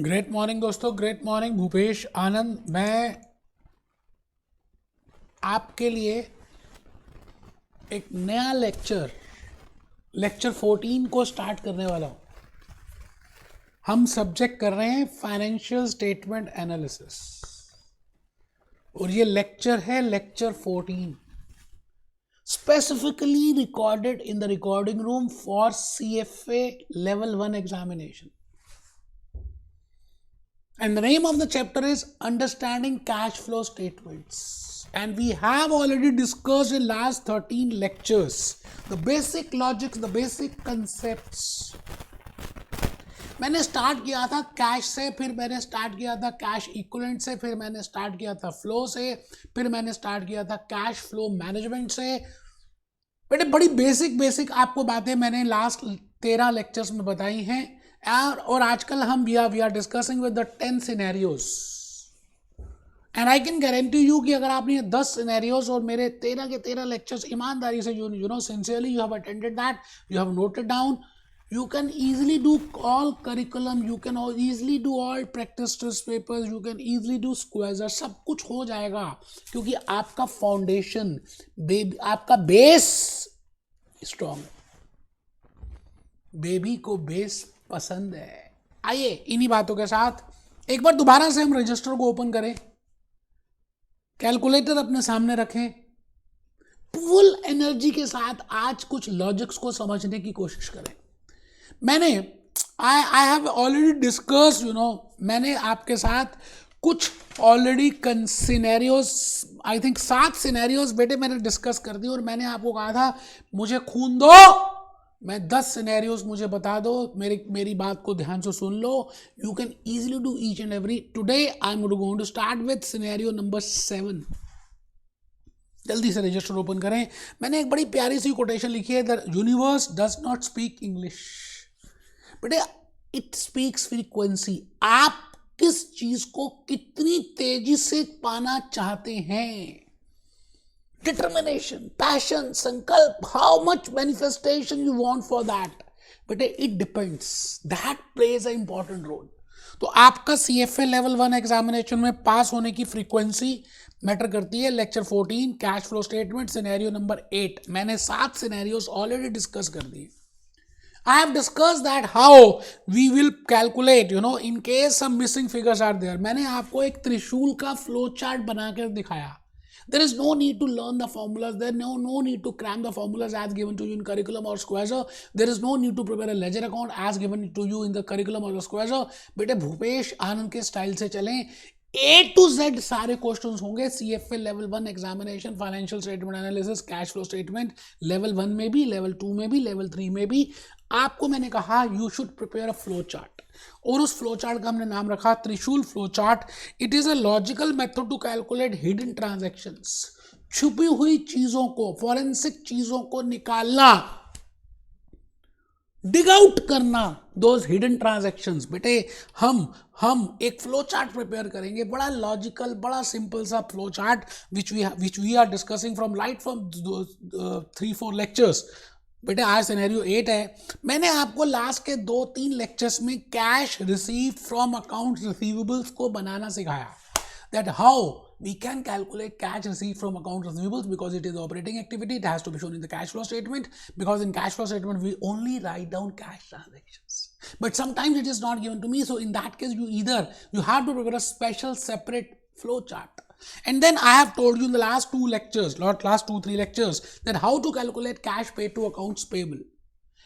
Great morning दोस्तों, great morning. Bhupesh आनंद मैं आपके लिए एक नया लेक्चर 14 को स्टार्ट करने वाला हूं। हम सब्जेक्ट कर रहे हैं फाइनेंशियल स्टेटमेंट एनालिसिस और ये लेक्चर है lecture 14, specifically recorded in the recording room for CFA level 1 examination. And the name of the chapter is Understanding Cash Flow Statements. And we have already discussed in last 13 lectures the basic logics, the basic concepts. मैंने start किया था cash से, फिर मैंने start किया था cash equivalent से, फिर मैंने स्टार्ट किया था फ्लो से, फिर मैंने स्टार्ट किया था कैश फ्लो मैनेजमेंट से। बेटे बड़ी बेसिक आपको बातें मैंने लास्ट 13 लेक्चर्स में बताई हैं। और आजकल हम we are discussing with the 10 scenarios and I can guarantee you कि अगर आपने 10 सिनेरियोज और मेरे 13 के 13 लेक्चर्स ईमानदारी से you know sincerely you have attended that, you have noted down, you can easily do all curriculum, you can easily do all practice test papers, you can easily do squares, सब कुछ हो जाएगा क्योंकि आपका foundation आपका base strong है। Baby को base पसंद है। आइए इन्हीं बातों के साथ एक बार दोबारा से हम रजिस्टर को ओपन करें, कैलकुलेटर अपने सामने रखें, फुल एनर्जी के साथ आज कुछ लॉजिक्स को समझने की कोशिश करें। मैंने आई हैव ऑलरेडी डिस्कस मैंने आपके साथ कुछ already scenarios, I think 7 scenarios बेटे मैंने डिस्कस कर दी और मैंने आपको कहा था मुझे खून दो, मैं 10 सिनेरियोज मुझे बता दो, मेरी बात को ध्यान से सुन लो। You can easily do each and every. Today I am going to start with scenario number 7। जल्दी से रजिस्टर ओपन करें। मैंने एक बड़ी प्यारी सी कोटेशन लिखी है, the universe does not speak English बेटे, इट स्पीक्स फ्रीक्वेंसी। आप किस चीज को कितनी तेजी से पाना चाहते हैं, डिटर्मिनेशन, पैशन, संकल्प, how much manifestation you want for that बेटे, it depends, that plays a important role. तो आपका CFA लेवल 1 एग्जामिनेशन में पास होने की फ्रीक्वेंसी मैटर करती है। Lecture 14 cash flow statement, scenario number 8। मैंने 7 सिनेरियोस ऑलरेडी डिस्कस कर दिए। I have discussed that how we will calculate, in case some missing figures are there. मैंने आपको एक त्रिशूल का फ्लो चार्ट बनाकर दिखाया। There is no need to learn the formulas. There is no need to cram the formulas as given to you in curriculum or Squaresor. There is no need to prepare a ledger account as given to you in the curriculum or the Squaresor. बेटे भूपेश आनंद के style से चलें, A to Z सारे questions होंगे। CFA level 1 examination, financial statement analysis, cash flow statement, level 1 में भी, level 2 में भी, लेवल 3 में भी। आपको मैंने कहा you should prepare a flow chart और उस फ्लो चार्ट का हमने नाम रखा Trishul flow chart. It is a logical method to calculate hidden transactions, छुपी हुई चीजों को, फॉरेंसिक चीजों को निकालना, डिग आउट करना दोज हिडन ट्रांजैक्शंस। बेटे हम एक फ्लो चार्ट प्रिपेयर करेंगे, बड़ा लॉजिकल, बड़ा सिंपल सा flow chart which we are discussing from 3-4 lectures. बेटे आज सिनेरियो 8 है। मैंने आपको लास्ट के 2-3 लेक्चर्स में cash receive from account receivables को बनाना सिखाया, that how we can calculate cash received from account receivables because it is operating activity. It has to be shown in the cash flow statement because in cash flow statement we only write down cash transactions. But sometimes it is not given to me. So in that case you have to prepare a special separate flow chart. And then I have told you in the last 2-3 lectures that how to calculate cash paid to accounts payable.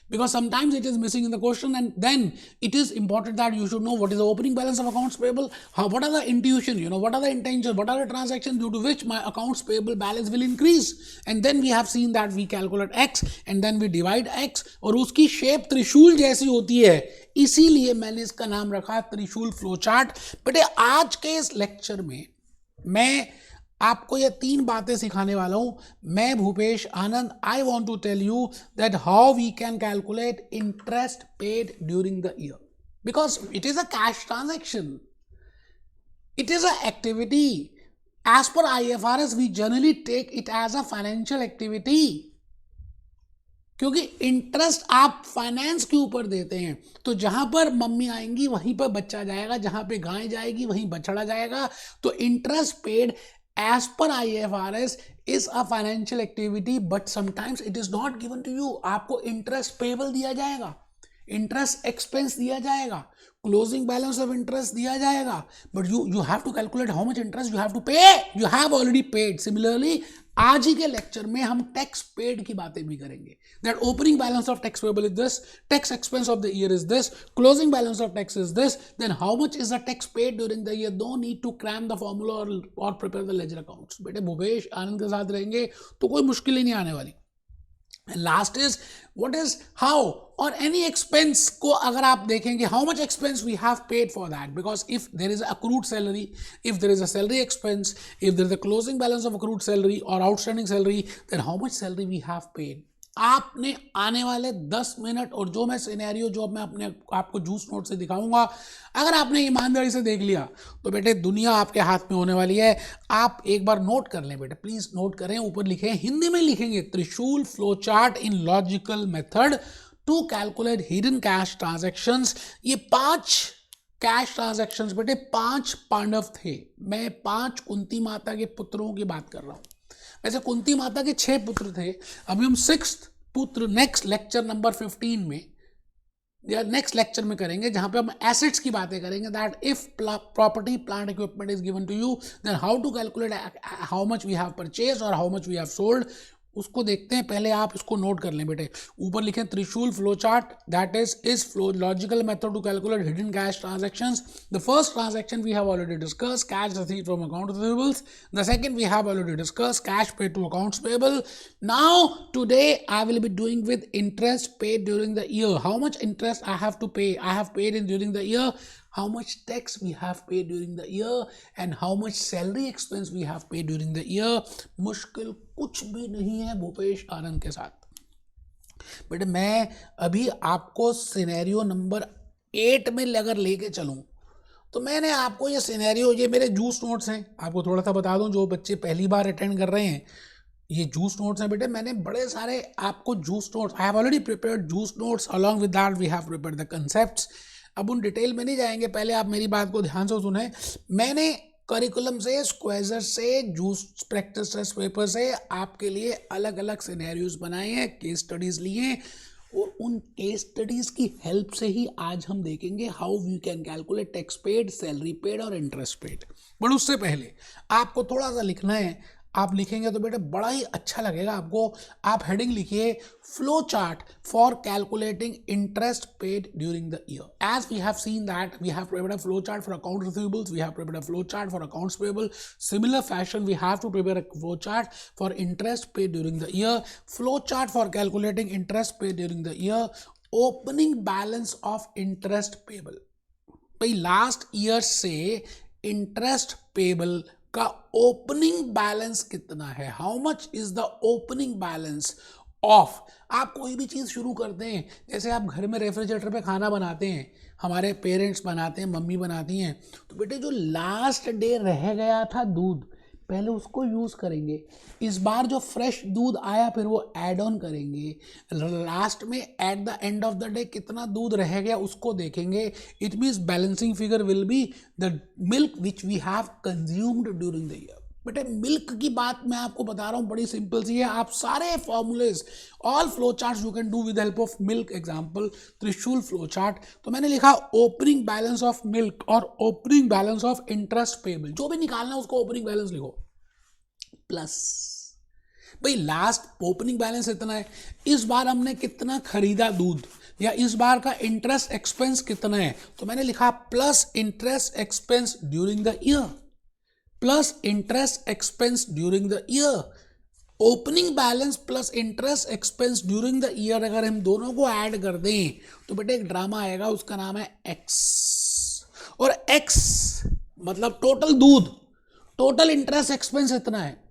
Because sometimes it is missing in the question, and then it is important that you should know what is the opening balance of accounts payable, what are the intuition, what are the intentions, what are the transactions due to which my accounts payable balance will increase. And then we have seen that we calculate X and then we divide X और उसकी shape त्रिशूल जैसी होती है, इसीलिए मैंने इसका नाम रखा त्रिशूल फ्लो चार्ट। बेटे आज के इस लेक्चर में मैं आपको ये 3 बातें सिखाने वाला हूं। मैं Bhupesh Anand, I want to tell you that how we can calculate interest paid during the year, because it is a cash transaction, it is a activity. As per IFRS we generally take it as a financial activity. क्योंकि interest आप finance के ऊपर देते हैं, तो जहां पर mummy आएंगी वहीं पर बच्चा जाएगा, जहां पे गाय जाएगी वहीं बछड़ा जाएगा। तो interest paid as per IFRS is a financial activity, but sometimes it is not given to you. आपको इंटरेस्ट पेबल दिया जाएगा, इंटरेस्ट एक्सपेंस दिया जाएगा, क्लोजिंग बैलेंस ऑफ इंटरेस्ट दिया जाएगा, but you have to calculate how much interest you have to pay, you have already paid. Similarly आज ही के लेक्चर में हम टैक्स पेड की बातें भी करेंगे, that opening balance of tax payable is this, tax expense of the year is this, closing balance of tax is this, then how much is the tax paid during the year. Don't need to cram the formula और prepare the ledger accounts. बेटे भूपेश आनंद के साथ रहेंगे तो कोई मुश्किल ही नहीं आने वाली। And last is what is how or any expense को अगर आप देखेंगे how much expense we have paid for that, because if there is accrued salary, if there is a salary expense, if there is a closing balance of accrued salary or outstanding salary, then how much salary we have paid। आपने आने वाले 10 minute और जो मैं scenario जो मैं अपने आपको जूस नोट से दिखाऊंगा, अगर आपने ईमानदारी से देख लिया तो बेटे दुनिया आपके हाथ में होने वाली है। आप एक बार नोट कर लें बेटे, प्लीज नोट करें, ऊपर लिखे हिंदी में लिखेंगे Trishul flow chart in logical method to calculate hidden cash transactions. ये 5 कैश ट्रांजैक्शंस बेटे 5 पांडव थे। मैं 5 कुंती माता के पुत्रों की बात कर रहा हूं। वैसे कुंती माता के 6 पुत्र थे, अभी हम 6th पुत्र नेक्स्ट लेक्चर नंबर 15 में या नेक्स्ट लेक्चर में करेंगे, जहां पे हम एसेट्स की बातें करेंगे, that if property plant equipment is given to you then how to calculate how much we have purchase और how much we have sold. उसको देखते हैं, पहले आप इसको नोट कर लें बेटे। ऊपर लिखें Trishul flow chart, that is flow logical method to calculate hidden cash transactions. The first transaction we have already discuss, cash received from account receivables. The second we have already discuss, cash paid to accounts payable. Now today I will be doing with interest paid during the year. How much interest I have to pay, I have paid in during the year, how much tax we have paid during the year and how much salary expense we have paid during the year। मुश्किल कुछ भी नहीं है भूपेश आनंद के साथ। बेटे मैं अभी आपको सिनेरियो नंबर 8 में अगर लेके चलूं तो मैंने आपको ये सिनेरियो, ये मेरे जूस नोट्स हैं, आपको थोड़ा सा बता दूं, जो बच्चे पहली बार अटेंड कर रहे हैं ये जूस नोट्स हैं बेटे। मैंने बड़े सारे आपको juice notes, I have already prepared juice notes, along with that we have prepared the concepts. अब उन डिटेल में नहीं जाएंगे, पहले आप मेरी बात को ध्यान से सुने। मैंने करिकुलम से, स्क्वेजर से, जूस प्रैक्टिस टेस्ट पेपर से आपके लिए अलग अलग सिनेरियोज बनाए हैं, केस स्टडीज लिए हैं, और उन केस स्टडीज की हेल्प से ही आज हम देखेंगे how we can calculate tax paid, salary paid और इंटरेस्ट पेड। बट उससे पहले आपको थोड़ा सा लिखना है, आप लिखेंगे तो बेटा बड़ा ही अच्छा लगेगा आपको। आप हेडिंग लिखिए flow chart for calculating interest paid during the year. As we have seen that we have prepared a flow chart for account receivables, we have prepared a flow chart for accounts payable. Similar fashion we have to prepare a flow chart for interest paid during the year, flow chart for calculating interest paid during the year, opening balance of interest payable. भाई last year से interest payable का opening balance कितना है, how much is the opening balance of. आप कोई भी चीज़ शुरू करते हैं, जैसे आप घर में रेफ्रिजरेटर पे खाना बनाते हैं, हमारे पेरेंट्स बनाते हैं, मम्मी बनाती हैं, तो बेटे जो लास्ट डे रह गया था दूध, पहले उसको यूज़ करेंगे। इस बार जो फ्रेश दूध आया फिर वो ऐड ऑन करेंगे। लास्ट में at the end of the day कितना दूध रह गया उसको देखेंगे। It means balancing figure will be the milk which we have consumed during the year. बेटे मिल्क की बात मैं आपको बता रहा हूँ, बड़ी सिंपल सी है। आप सारे formulas, all flow charts you can do with help of milk. Example त्रिशूल फ्लो चार्ट, तो मैंने लिखा ओपनिंग बैलेंस ऑफ मिल्क और opening balance of interest payable. जो भी निकालना है उसको ओपनिंग बैलेंस लिखो प्लस। भाई लास्ट ओपनिंग बैलेंस इतना है, इस बार हमने कितना खरीदा दूध, या इस बार का इंटरेस्ट एक्सपेंस कितना है, तो मैंने लिखा plus interest expense during the year, plus interest expense during the year. Opening balance plus interest expense during the year, अगर हम दोनों को ऐड कर दें तो बेटे एक ड्रामा आएगा, उसका नाम है एक्स। और एक्स मतलब टोटल दूध, टोटल इंटरेस्ट एक्सपेंस इतना है।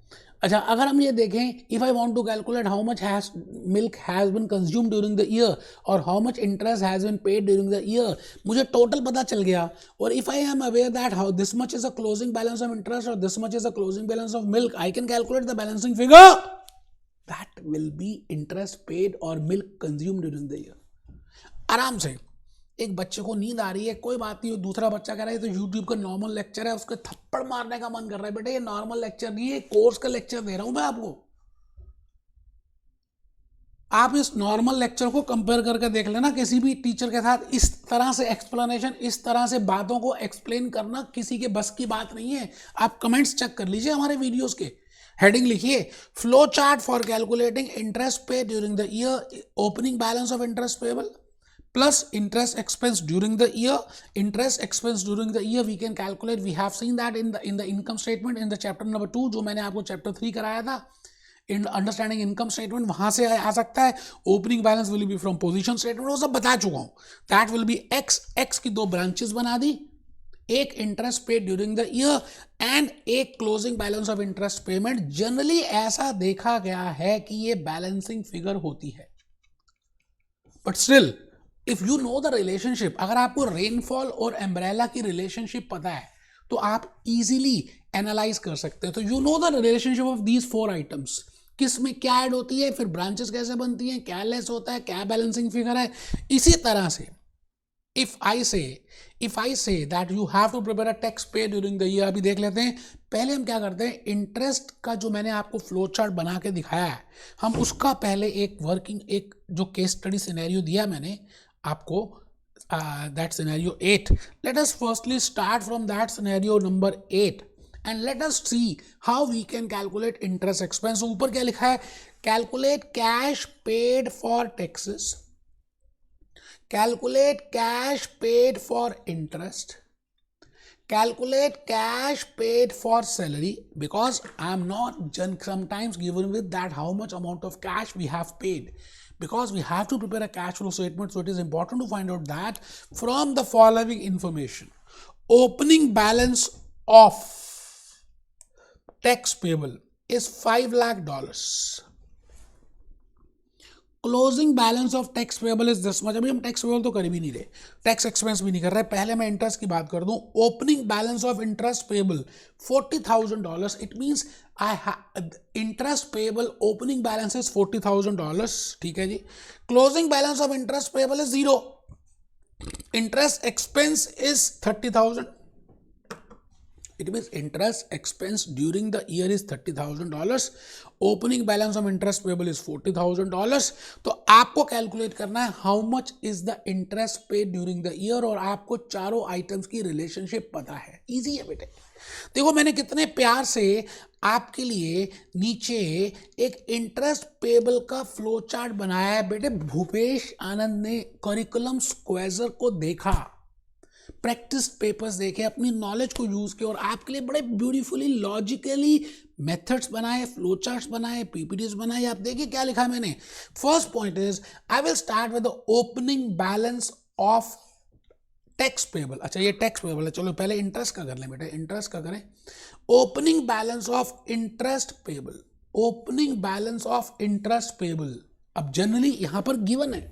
अच्छा अगर हम ये देखें, if I want to calculate how much has milk has been consume during the year और how much interest has been paid during the year, मुझे टोटल पता चल गया। और if I am aware that how this much is a closing balance of interest और this much is a closing balance of milk, I can calculate the balancing figure. That will be interest paid और milk consume during the year. आराम से एक बच्चे को नींद आ रही है, कोई बात नहीं, दूसरा बच्चा कह रहा है तो यूट्यूब का नॉर्मल लेक्चर है, उसके थप्पड़ मारने का मन कर रहा है, बेटा ये नॉर्मल लेक्चर नहीं है, कोर्स का लेक्चर दे रहा हूं मैं आपको. आप इस नॉर्मल लेक्चर को कंपेयर करके देख लेना किसी भी टीचर के साथ. इस तरह से एक्सप्लेनेशन, इस तरह से बातों को एक्सप्लेन करना किसी के बस की बात नहीं है. आप कमेंट्स चेक कर लीजिए हमारे वीडियोस के. हेडिंग लिखिए flow chart for calculating interest pay during the year, opening balance of interest payable plus interest expense during the year. Interest expense during the year we can calculate, we have seen that in the income statement in the chapter number 2 जो मैंने आपको chapter 3 कराया था, in understanding income statement, वहां से आ सकता है. Opening balance will be from position statement, वो सब बता चुका हूं. दैट विल बी एक्स की दो ब्रांचेस बना दी, एक interest paid during the year and एक closing balance of interest payment. Generally ऐसा देखा गया है कि ये बैलेंसिंग फिगर होती है, but still if you know the relationship, अगर आपको रेनफॉल और एम्ब्रेला की रिलेशनशिप पता है तो आप इजीली एनालाइज कर सकते हैं. तो you know the relationship of these 4 items, किस में क्या ऐड होती है, फिर ब्रांचेस कैसे बनती हैं, क्या लेस होता है, क्या बैलेंसिंग फिगर है. इसी तरह से if I say that you have to prepare a tax pay during the year, अभी देख लेते हैं. पहले हम क्या करते हैं, इंटरेस्ट का जो मैंने आपको फ्लो चार्ट बना के दिखाया है, हम उसका पहले एक वर्किंग, एक जो केस स्टडी सिनेरियो दिया मैंने आपको, that scenario 8. Let us firstly start from that scenario number 8 and let us see how we can calculate interest expense. ऊपर क्या लिखा है, calculate cash paid for taxes, calculate cash paid for interest, calculate cash paid for salary, because I am not sometimes given with that how much amount of cash we have paid, because we have to prepare a cash flow statement. So it is important to find out that from the following information. Opening balance of tax payable is $5 lakh. Closing balance of tax payable is this much. अभी हम tax payable तो कर भी नहीं रहे, tax expense भी नहीं कर रहे, पहले मैं इंटरेस्ट की बात कर दूं. Opening balance of interest payable $40,000. It means interest payable opening balance is $40,000. ठीक है जी. Closing balance of interest payable is 0. Interest expense is 30,000. It means interest expense during the year is $30,000. Opening balance of interest payable is $40,000. तो आपको calculate करना है how much is the interest paid during the year, और आपको चारों items की relationship पता है. इजी है बेटे. देखो मैंने कितने प्यार से आपके लिए नीचे एक इंटरेस्ट पेबल का फ्लो चार्ट बनाया है. बेटे भूपेश आनंद ने करिकुलम स्क्वेजर को देखा, प्रैक्टिस पेपर्स देखे, अपनी नॉलेज को यूज किया और आपके लिए बड़े ब्यूटीफुली लॉजिकली मेथड्स बनाए, फ्लो चार्ट्स बनाए, पीपीटीज बनाए. आप देखिए क्या लिखा है मैंने. First point is I will start with the opening balance of tax payable. अच्छा ये टैक्स पेबल है, चलो पहले इंटरेस्ट का कर लें बेटा. इंटरेस्ट का करें. Opening balance of interest payable, opening balance of interest payable. अब जनरली यहां पर गिवन है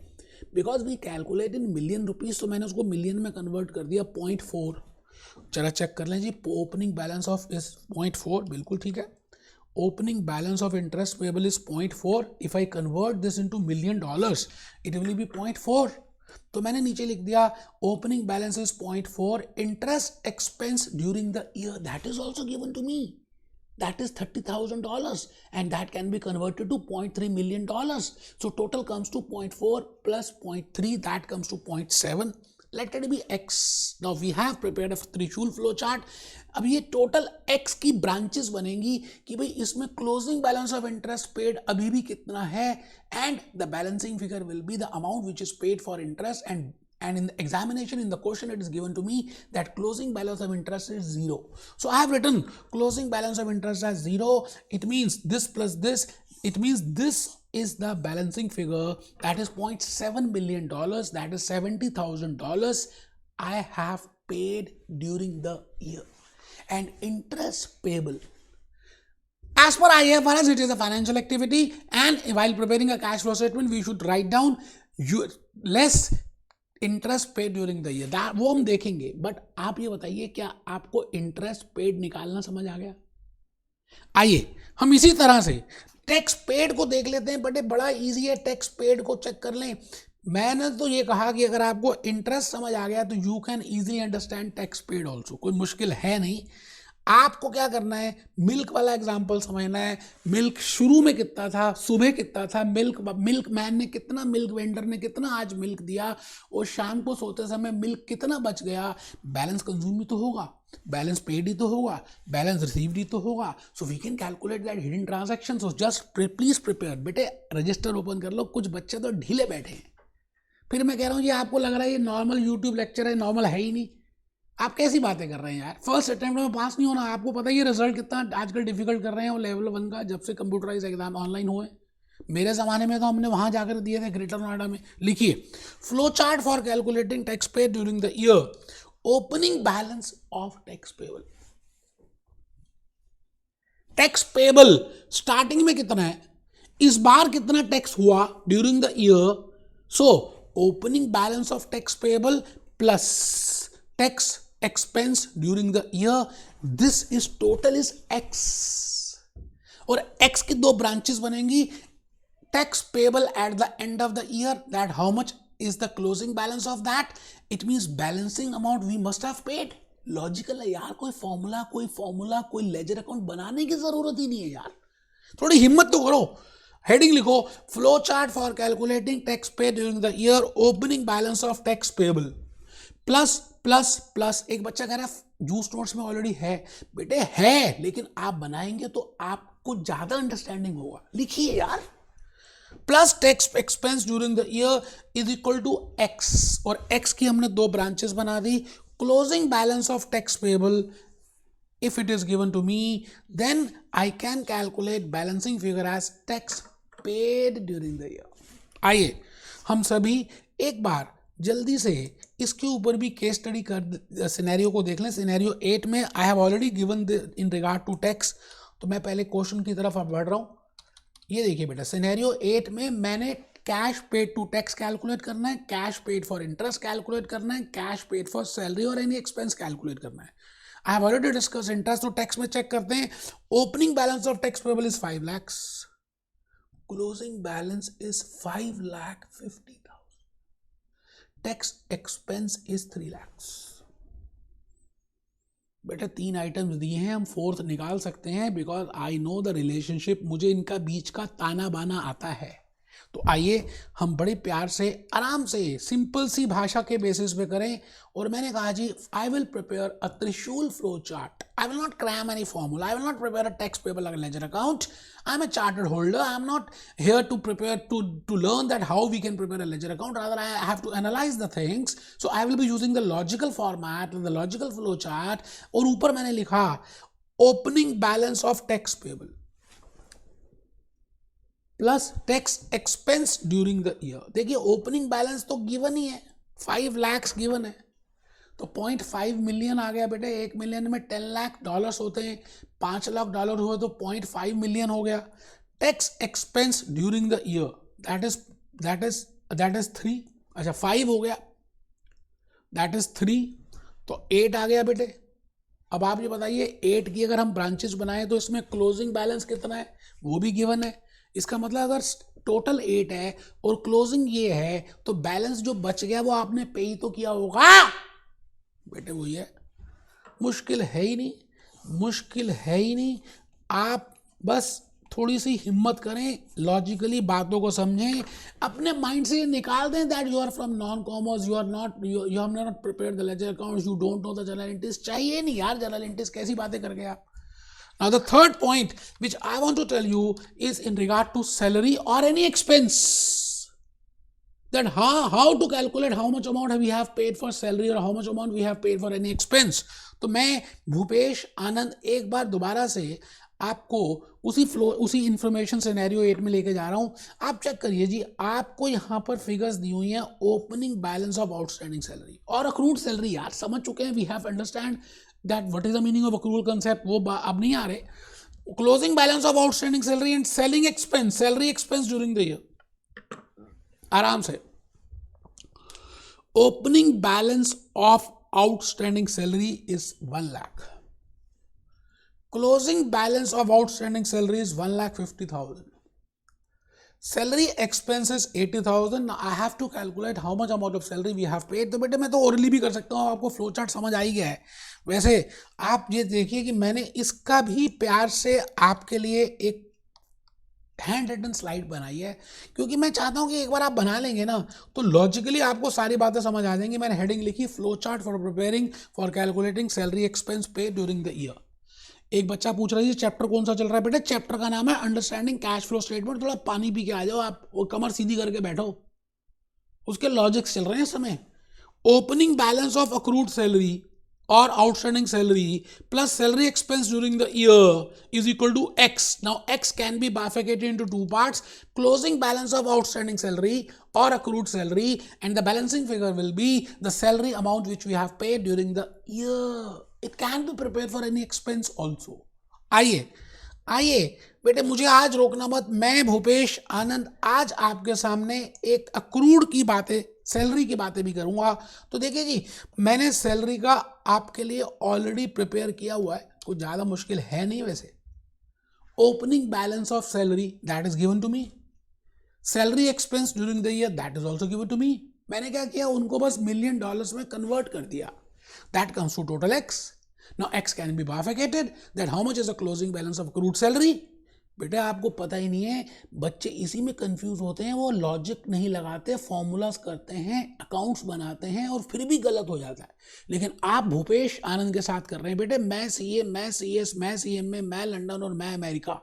because we calculate in million rupees, तो मैंने उसको मिलियन में कन्वर्ट कर दिया 0.4. चला चेक कर लें जी. ओपनिंग बैलेंस ऑफ इज 0.4, बिल्कुल ठीक है. Opening balance of interest payable is 0.4. If I convert this into $1,000,000 it will be 0.4. तो मैंने नीचे लिख दिया opening balance is 0.4. Interest expense during the year, that is also given to me. That is $30,000 and that can be converted to $0.3 million. So total comes to 0.4 plus 0.3, that comes to 0.7. Let it be X. Now we have prepared a त्रिशूल flow chart. अब ये total X की branches बनेंगी कि भाई इसमें closing balance of interest paid अभी भी कितना है, and the balancing figure will be the amount which is paid for interest. And in the examination, in the question, it is given to me that closing balance of interest is 0. So I have written closing balance of interest as 0. It means this plus this. It means this is the balancing figure, that is $0.7 million. That is $70,000 I have paid during the year. And interest payable, as per IFRS, it is a financial activity, and while preparing a cash flow statement, we should write down less interest paid during the year. वो हम देखेंगे. But आप ये बताइए क्या आपको interest paid निकालना समझ आ गया? आइए हम इसी तरह से टैक्स पेड को देख लेते हैं, बट ये बड़ा इजी है, टैक्स पेड को चेक कर लें। मैंने तो ये कहा कि अगर आपको इंटरेस्ट समझ आ गया तो you can easily understand tax paid also, कोई मुश्किल है नहीं। आपको क्या करना है, मिल्क वाला एग्जांपल समझना है। मिल्क शुरू में कितना था, सुबह कितना था, मिल्क मैन ने कितना, मिल्क वेंडर ने कितना आज मिल्क दिया, और शाम को सोते समय मिल्क कितना बच गया। बैलेंस कंज्यूम भी तो होगा, बैलेंस पेड ही तो होगा, बैलेंस रिसीव्ड ही तो होगा। So we can calculate that hidden transaction. So just please prepare. बेटे रजिस्टर ओपन कर लो, कुछ बच्चे तो ढीले बैठे हैं। फिर मैं कह रहा हूँ ये आपको लग रहा है ये नॉर्मल यूट्यूब लेक्चर है, नॉर्मल है ही नहीं। आप कैसी बातें कर रहे हैं यार, फर्स्ट अटेम्प्ट में पास नहीं होना। आपको पता ही है रिजल्ट कितना आजकल डिफिकल्ट कर रहे हैं, और लेवल 1 का जब से कंप्यूटराइज एग्जाम ऑनलाइन हुए। मेरे ज़माने में तो हमने वहाँ जाकर दिए थे ग्रेटर नोएडा में। लिखिए, flow chart for calculating tax paid during the year. Opening balance of tax payable. Tax payable starting में कितना है, इस बार कितना टैक्स हुआ during the year. So opening balance of tax payable plus tax expense during the year, this is total is x. और X की दो branches बनेंगी, tax payable eight the end of the year, that how much is the closing balance of that, it means balancing amount we must have paid। Logical है यार, कोई formula कोई ledger account बनाने की जरूरत ही नहीं है यार, थोड़ी हिम्मत तो करो। हेडिंग लिखो, flow chart for calculating tax paid during the year, opening balance of tax payable plus plus plus. एक बच्चा कह रहा है जूस नोट्स में ऑलरेडी है। बेटे है, लेकिन आप बनाएंगे तो आपको ज्यादा अंडरस्टैंडिंग होगा। लिखिए यार, plus tax expense during the year is equal to X, और एक्स की हमने दो ब्रांचेस बना दी। Closing balance of tax payable, if it is given to me, then I can calculate balancing figure as tax paid during the year। आइए हम सभी एक बार जल्दी से इसके ऊपर भी केस स्टडी कर सिनेरियो को देख लें। सिनेरियो 8 में I have already given in regard to tax, तो मैं पहले क्वेश्चन की तरफ अब बढ़ रहा हूँ। ये देखिए बेटा, सिनेरियो 8 में मैंने cash paid to tax calculate करना है, cash paid for interest calculate करना है, कैश पेड फॉर सैलरी और एनी एक्सपेंस कैलकुलेट करना है। I have already discuss interest, तो टैक्स में चेक करते हैं। Opening balance of tax payable is 5 lakhs, closing balance is 5,50,000, tax expense is 3 lakhs। बेटा 3 आइटम्स दिए हैं, हम फोर्थ निकाल सकते हैं, because I know the relationship, मुझे इनका बीच का ताना बाना आता है। तो आइए हम बड़े प्यार से आराम से सिंपल सी भाषा के बेसिस पे करें। और मैंने कहा जी, I will prepare a Trishul flow chart, I will not cram any formula, I will not prepare a tax payable like a ledger account। I am a chartered holder, I am not here to prepare to learn that how we can prepare a ledger account, rather I have to analyze the things। So I will be using the logical format and the logical flow chart। और ऊपर मैंने लिखा opening balance of tax payable plus tax expense during the year. देखिए opening balance तो given ही है, 5 lakhs given है, तो 0.5 million आ गया बेटे। 1 मिलियन में 10 लाख डॉलर्स होते हैं, 5 लाख डॉलर हुए तो 0.5 मिलियन हो गया। Tax expense during the year that is 3, अच्छा 5 हो गया, दैट इज 3, तो 8 आ गया बेटे। अब आप ये बताइए 8 की अगर हम ब्रांचेस बनाए तो इसमें क्लोजिंग बैलेंस कितना है, वो भी गिवन है। इसका मतलब अगर टोटल 8 है और क्लोजिंग ये है, तो बैलेंस जो बच गया वो आपने पे ही तो किया होगा बेटे। वही है, मुश्किल है ही नहीं, मुश्किल है ही नहीं। आप बस थोड़ी सी हिम्मत करें, लॉजिकली बातों को समझें, अपने माइंड से ये निकाल दें that you are from non commerce, you have not prepared the ledger accounts, you don't know the journal entries. चाहिए नहीं यार जर्नल एंट्रीज, कैसी बातें कर गए आप। Now the third point which I want to tell you is in regard to salary or any expense, that how to calculate how much amount we have paid for salary or how much amount we have paid for any expense। तो मैं भूपेश आनंद एक बार दोबारा से आपको उसी information scenario 8 में लेके जा रहा हूँ। आप चेक करिए जी, आपको यहाँ पर फिगर्स दी हुई हैं, opening balance of outstanding salary और अक्रूड सैलरी। यार समझ चुके हैं, we have understand that what is the meaning of accrual concept, वो अब नहीं आ रहे। Closing balance of outstanding salary and selling expense, salary expense during the year. आराम से, opening balance of outstanding salary is 1 lakh, closing balance of outstanding salary is 1,50,000. Salary expenses 80,000. Now I have to calculate how much amount of salary we have paid. तो बेटे मैं तो orally भी कर सकता हूँ, आपको फ्लो चार्ट समझ आ ही गया है. वैसे आप ये देखिए कि मैंने इसका भी प्यार से आपके लिए एक हैंड रिटन स्लाइड बनाई है, क्योंकि मैं चाहता हूँ कि एक बार आप बना लेंगे ना तो लॉजिकली आपको सारी बातें समझ आ जाएंगी. मैंने हेडिंग लिखी flow chart for preparing for calculating salary expense पे ड्यूरिंग द ईयर. एक बच्चा पूछ रहा है चैप्टर कौन सा चल रहा है. बेटा चैप्टर का नाम है अंडरस्टैंडिंग कैश फ्लो स्टेटमेंट. थोड़ा पानी पी के आ जाओ आप, वो कमर सीधी करके बैठो, उसके लॉजिक्स चल रहे हैं इस समय. Opening balance of accrued salary और outstanding salary plus salary expense during the year is equal to X. Now X can be bifurcated into two parts. Closing balance of outstanding salary or accrued salary, and the balancing figure will be the salary amount which we have paid during the year. It can be prepared for any expense also. आइए बेटे, मुझे आज रोकना मत. मैं भूपेश आनंद आज आपके सामने एक अक्रूड की बातें, सैलरी की बातें भी करूंगा. तो देखिए जी, मैंने सैलरी का आपके लिए ऑलरेडी प्रिपेयर किया हुआ है, कुछ ज़्यादा मुश्किल है नहीं. वैसे opening balance of salary that is given to me. Salary expense during the year that is also given to me. मैंने क्या किया, उनको बस $1,000,000 में कन्वर्ट कर दिया. That comes to total X. Now X can be bifurcated that how much is the closing balance of accrued salary. बेटा आपको पता ही नहीं है, बच्चे इसी में कंफ्यूज होते हैं, वो लॉजिक नहीं लगाते, फॉर्मूलाज करते हैं, अकाउंट्स बनाते हैं और फिर भी गलत हो जाता है. लेकिन आप भूपेश आनंद के साथ कर रहे हैं बेटे. मैं सीए, मैं सीएस, मैं सीएमए, मैं लंदन और मैं अमेरिका,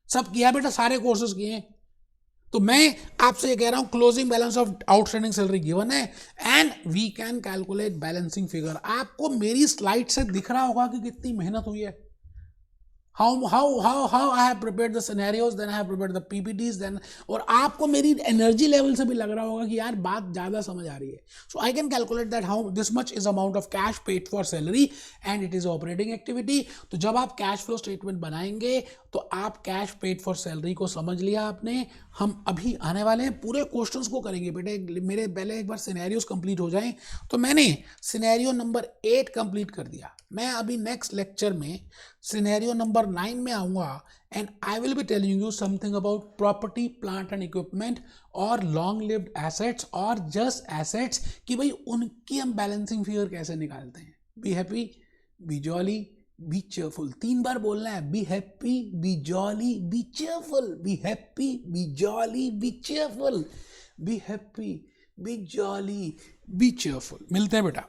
सब किया बेटा, सारे कोर्सेज किए हैं. तो मैं आपसे ये कह रहा हूं closing balance of outstanding salary given है and we can calculate balancing figure. आपको मेरी स्लाइड से दिख रहा होगा कि कितनी मेहनत हुई है. how I have prepared the scenarios, then I have prepared the PPTs, then और आपको मेरी एनर्जी लेवल से भी लग रहा होगा कि यार बात ज़्यादा समझ आ रही है. So I can calculate that how this much is amount of cash paid for salary and it is operating activity. तो जब आप कैश फ्लो स्टेटमेंट बनाएंगे तो आप कैश पेड फॉर सैलरी को समझ लिया आपने. हम अभी आने वाले हैं, पूरे क्वेश्चंस को करेंगे बेटे. मेरे पहले एक बार सिनेरियोस कंप्लीट हो जाएं. तो मैंने सिनेरियो नंबर 8 कंप्लीट कर दिया. मैं अभी नेक्स्ट लेक्चर में सिनेरियो नंबर 9 में आऊँगा and I will be telling you something about property, plant and equipment और लॉन्ग लिव्ड एसेट्स और जस्ट एसेट्स, कि भाई उनकी हम बैलेंसिंग फिगर कैसे निकालते हैं. Be happy, B jolly, B cheerful. 3 बार बोलना है. Be happy, B jolly, B cheerful. Be happy, B jolly, B cheerful. Be happy, B jolly, B cheerful. मिलते हैं बेटा.